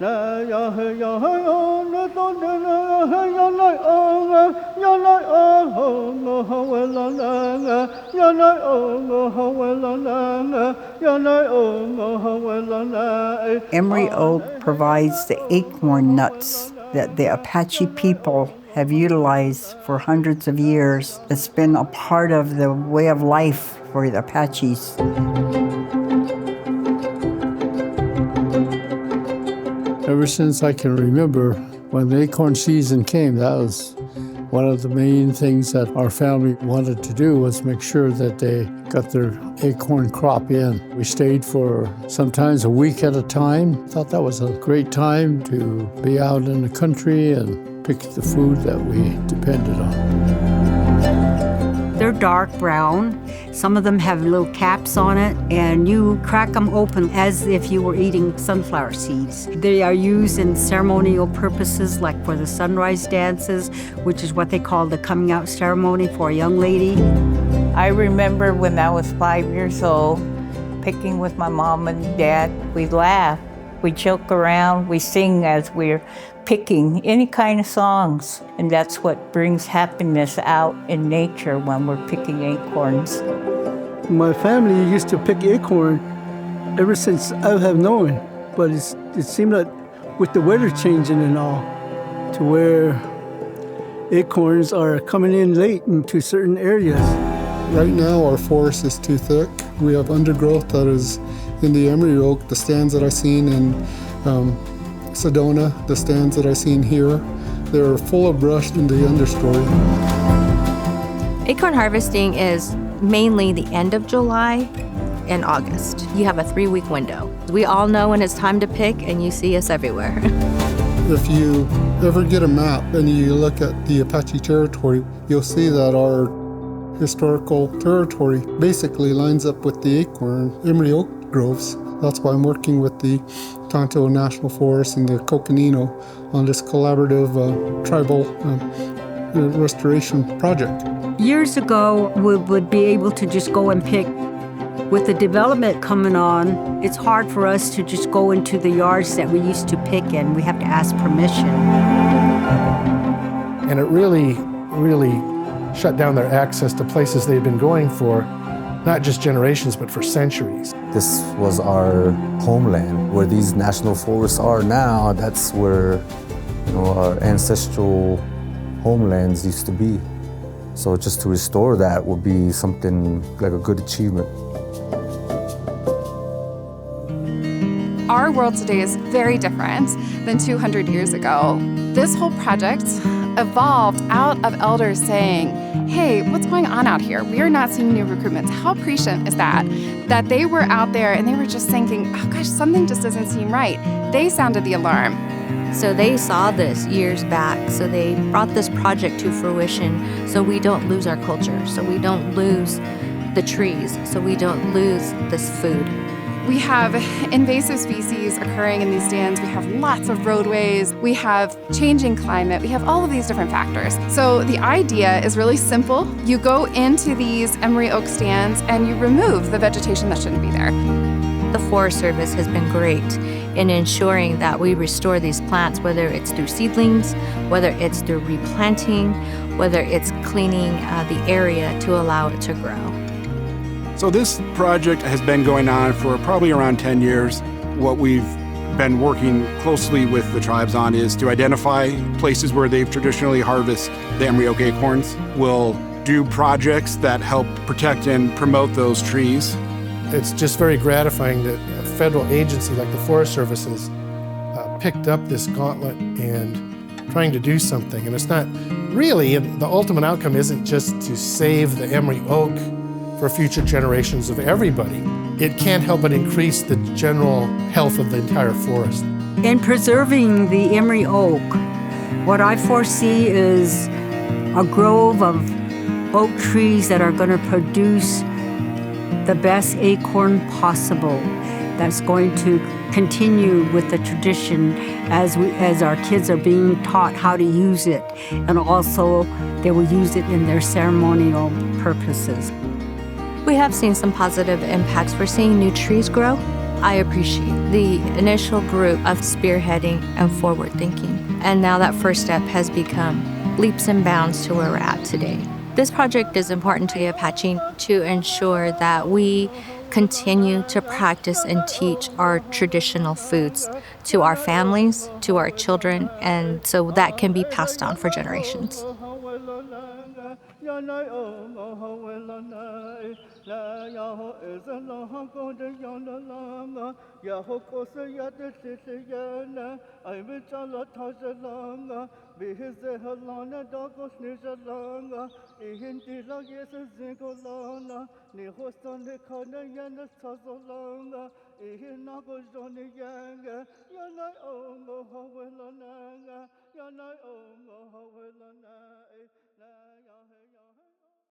Emory oak provides the acorn nuts that the Apache people have utilized for hundreds of years. It's been a part of the way of life for the Apaches. Ever since I can remember, when the acorn season came, that was one of the main things that our family wanted to do, was make sure that they got their acorn crop in. We stayed for sometimes a week at a time. Thought that was a great time to be out in the country and pick the food that we depended on. They're dark brown. Some of them have little caps on it, and you crack them open as if you were eating sunflower seeds. They are used in ceremonial purposes, like for the sunrise dances, which is what they call the coming out ceremony for a young lady. I remember when I was 5 years old, picking with my mom and dad. We laugh, we joke around, we sing as we're picking any kind of songs. And that's what brings happiness out in nature when we're picking acorns. My family used to pick acorn ever since I have known, but it seemed like with the weather changing and all, to where acorns are coming in late into certain areas. Right now our forest is too thick. We have undergrowth that is in the Emory oak, the stands that I've seen in Sedona, the stands that I've seen here. They're full of brush in the understory. Acorn harvesting is mainly the end of July and August. You have a 3-week window. We all know when it's time to pick, and you see us everywhere. If you ever get a map and you look at the Apache territory, you'll see that our historical territory basically lines up with the acorn Emory oak groves. That's why I'm working with the Tonto National Forest and the Coconino on this collaborative tribal restoration project. Years ago, we would be able to just go and pick. With the development coming on, it's hard for us to just go into the yards that we used to pick in. We have to ask permission. And it really shut down their access to places they've been going for not just generations, but for centuries. This was our homeland. Where these national forests are now, that's where our ancestral homelands used to be. So just to restore that would be something like a good achievement. Our world today is very different than 200 years ago. This whole project evolved out of elders saying, hey, what's going on out here? We are not seeing new recruitments. How prescient is that? That they were out there and they were just thinking, oh gosh, something just doesn't seem right. They sounded the alarm. So they saw this years back, so they brought this project to fruition so we don't lose our culture, so we don't lose the trees, so we don't lose this food. We have invasive species occurring in these stands. We have lots of roadways. We have changing climate. We have all of these different factors. So the idea is really simple. You go into these Emory oak stands and you remove the vegetation that shouldn't be there. The Forest Service has been great in ensuring that we restore these plants, whether it's through seedlings, whether it's through replanting, whether it's cleaning the area to allow it to grow. So this project has been going on for probably around 10 years. What we've been working closely with the tribes on is to identify places where they've traditionally harvested the Emory oak acorns. We'll do projects that help protect and promote those trees. It's just very gratifying that a federal agency like the Forest Service has picked up this gauntlet and trying to do something. And it's not really, the ultimate outcome isn't just to save the Emory oak for future generations of everybody. It can't help but increase the general health of the entire forest. In preserving the Emory oak, what I foresee is a grove of oak trees that are going to produce the best acorn possible, that's going to continue with the tradition as our kids are being taught how to use it, and also they will use it in their ceremonial purposes. We have seen some positive impacts. We're seeing new trees grow. I appreciate the initial group of spearheading and forward thinking. And now that first step has become leaps and bounds to where we're at today. This project is important to the Apache to ensure that we continue to practice and teach our traditional foods to our families, to our children, and so that can be passed on for generations.